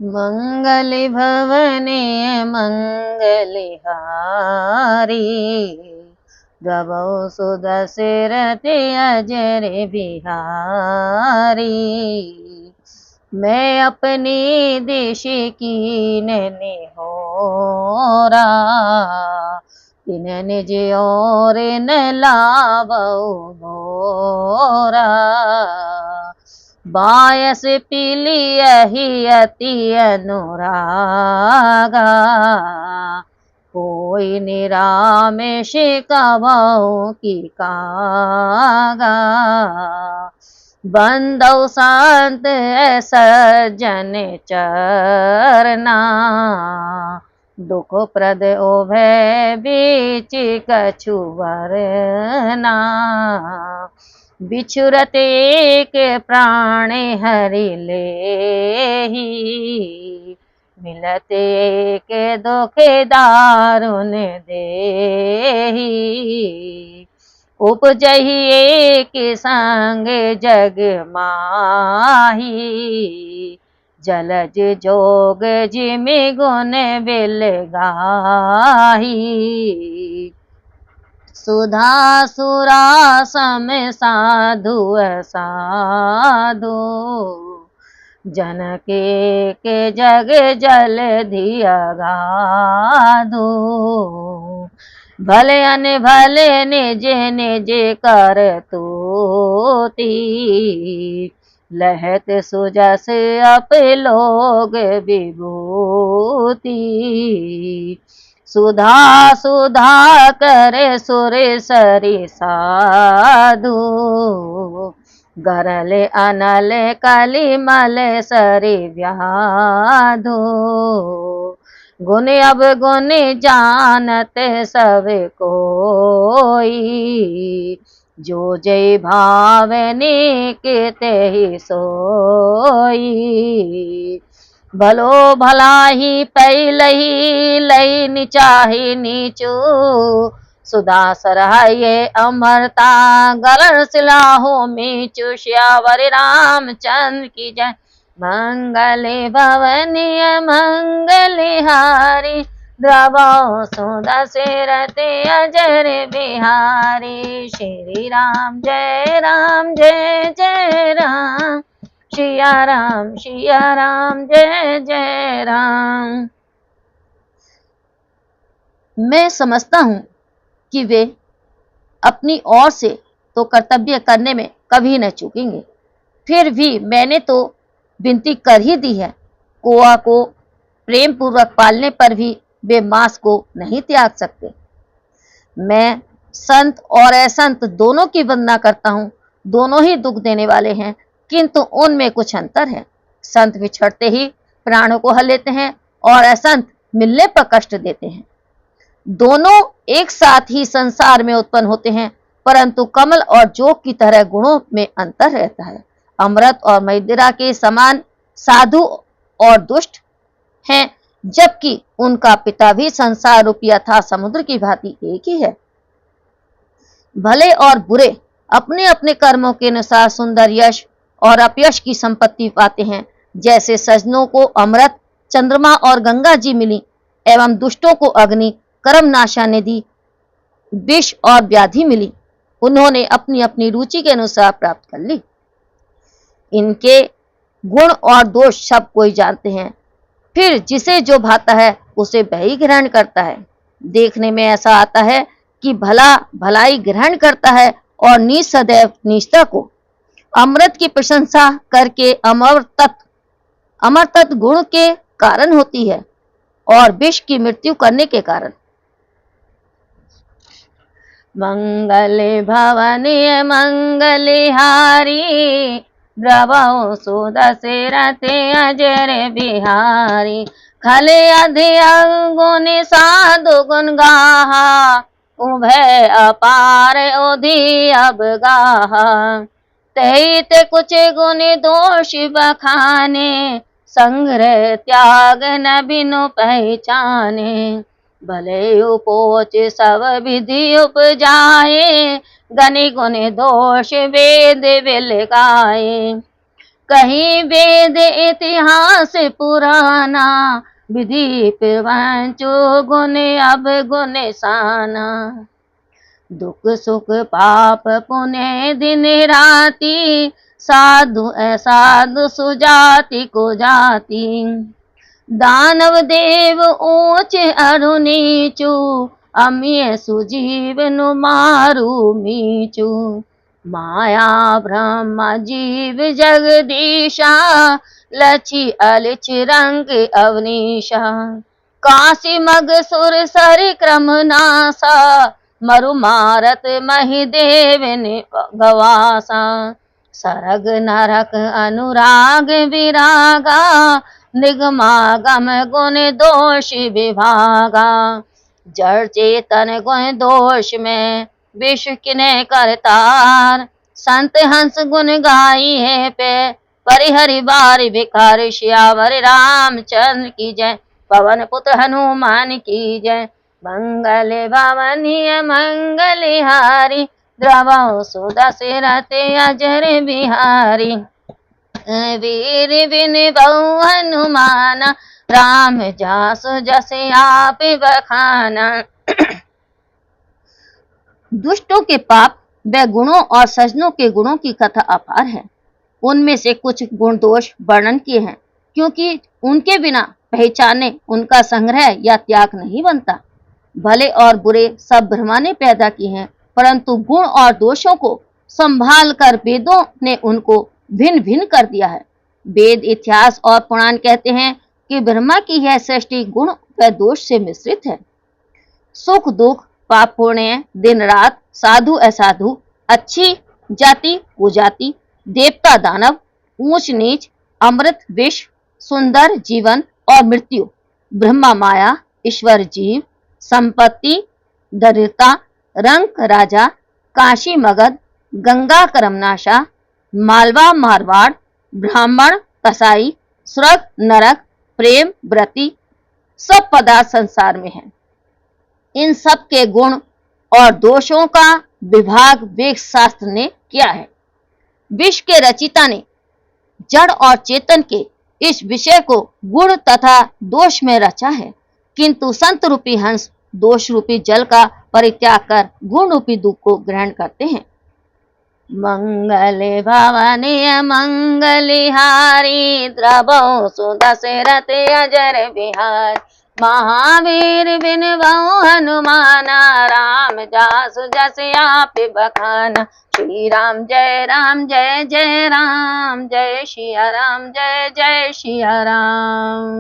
मंगल भवने मंगलहारी, द्रवौ सुदशरथ अजर बिहारी। मैं अपनी देश की निहोरा, दिन निज और न लावौ मोरा। बायस पिलियहि अति अनुरागा, कोई निरामिष कबहु की कागा। बंदौ संत सज्जन चरना, दुख प्रद उभय बीच कछु वरना। बिछुरत एक प्राण हरि लेहि, मिलत एक दुख दारुण देहि। उपजहि एक संग जग माही, जलज जोग जिमि गुण बिल गाही। सुधा सुरा सम साधु असाधु, जनक के जग जल धिया गाधु। भले अनभले निज निज करतूती, लहत सुजस अप लोग विभूति। सुधा सुधा कर सुर सरि साधु, गरल अनल कलिमल सरि व्याधु। गुण अवगुण जानत सब कोई, जो जय भावनी के तेहि सोई। भलो भलाही पैलही लई निचाही नीचू, सुधा सरहाये अमरता गलन सिलाहो मीचू। श्यावर रामचंद्र की जय। मंगल भवनी मंगलहारी, द्रवौ सुदशरथ अजर बिहारी। श्री राम जय जय राम, सिया राम जय जय राम। मैं समझता हूँ कि वे अपनी ओर से तो कर्तव्य करने में कभी न चूकेंगे, फिर भी मैंने तो विनती कर ही दी है। कोआ को प्रेम पूर्वक पालने पर भी वे मांस को नहीं त्याग सकते। मैं संत और असंत दोनों की वंदना करता हूँ। दोनों ही दुख देने वाले हैं, किंतु उनमें कुछ अंतर है। संत बिछड़ते ही प्राणों को हर लेते हैं और असंत मिलने पर कष्ट देते हैं। दोनों एक साथ ही संसार में उत्पन्न होते हैं, परंतु कमल और जोग की तरह गुणों में अंतर रहता है। अमृत और मदिरा के समान साधु और दुष्ट हैं, जबकि उनका पिता भी संसार रूपी अथाह समुद्र की भांति एक ही है। भले और बुरे अपने अपने कर्मों के अनुसार सुंदर यश और अपयश की संपत्ति पाते हैं। जैसे सज्जनों को अमृत, चंद्रमा और गंगा जी मिली, एवं दुष्टों को अग्नि, कर्म नाशा निधि, विष और व्याधि मिली। उन्होंने अपनी अपनी रुचि के अनुसार प्राप्त कर ली। इनके गुण और दोष सब कोई जानते हैं, फिर जिसे जो भाता है उसे वही ग्रहण करता है। देखने में ऐसा आता है कि भला भलाई ग्रहण करता है और नीच सदैव नीचता को। अमृत की प्रशंसा करके अमर तत्व गुण के कारण होती है और विष की मृत्यु करने के कारण। मंगल भवनी मंगलहारी, द्रवौ सुदशरथ अजर बिहारी। खले अधिक गुण साधु गुण गाहा, उभय अपार ओधि अब गाहा। तहित कुछ गुण दोष बखाने, संग्रह त्याग न बिनु पहचाने। भले उपोच सब विधि उपजाए, गनि गुण दोष वेद बिल गाए। कहीं वेद इतिहास पुराना, विधि प्रपंचो गुण अब गुण साना। दुख सुख पाप पुण्य दिन राति, साधु असाधु सुजाति को जाति। दानव देव ऊंच अरु नीचु, अमीय सुजीव नु मारू मीचु। माया ब्रह्म जीव जगदीशा, लछि अलिच रंग अवनीशा। काशी मग सुर सर क्रम नासा, मरु मारत मही देव ने गवासा। सरग नरक अनुराग विरागा, निगमागम गुण दोष विभागा। जड़ चेतन गुण दोष में, विष किने करतार। संत हंस गुण गाई है पे, परिहरि बार भिखार। श्यावर रामचंद्र की जय, पवन पुत्र हनुमान की जय। मंगल भवनीय मंगलहारी, द्रवहु सुदशरथ अजर बिहारी। वीर बिन बहु हनुमाना, राम जासु जस आप बखाना। दुष्टों के पाप व गुणों और सज्जनों के गुणों की कथा अपार है। उनमें से कुछ गुण दोष वर्णन किए हैं, क्योंकि उनके बिना पहचाने उनका संग्रह या त्याग नहीं बनता। भले और बुरे सब ब्रह्मा ने पैदा किए हैं, परंतु गुण और दोषों को संभाल कर वेदों ने उनको भिन्न भिन्न कर दिया है। वेद इतिहास और पुराण कहते हैं कि ब्रह्मा की यह सृष्टि गुण व दोष से मिश्रित है। सुख दुख, पाप पुण्य, दिन रात, साधु असाधु, अच्छी जाति कुजाति, देवता दानव, ऊंच नीच, अमृत विष, सुंदर जीवन और मृत्यु, ब्रह्मा माया, ईश्वर जीव, संपत्ति दरिद्रता, रंक राजा, काशी मगध, गंगा करमनाशा, मालवा मारवाड़, ब्राह्मण कसाई, स्वर्ग नरक, प्रेम व्रति, सब पदार्थ संसार में हैं। इन सब के गुण और दोषों का विभाग वेद शास्त्र ने किया है। विश्व के रचिता ने जड़ और चेतन के इस विषय को गुण तथा दोष में रचा है, किंतु संत रूपी हंस दोष रूपी जल का परित्याग कर गुण रूपी दूध को ग्रहण करते हैं। मंगल भवनीय मंगलहारी, द्रवहु सुदशरथ अजर बिहारी। महावीर बिन बहु हनुमाना, राम जासु जस आप बखाना। श्री राम जय जय राम, जय सिया राम जय जय सिया राम।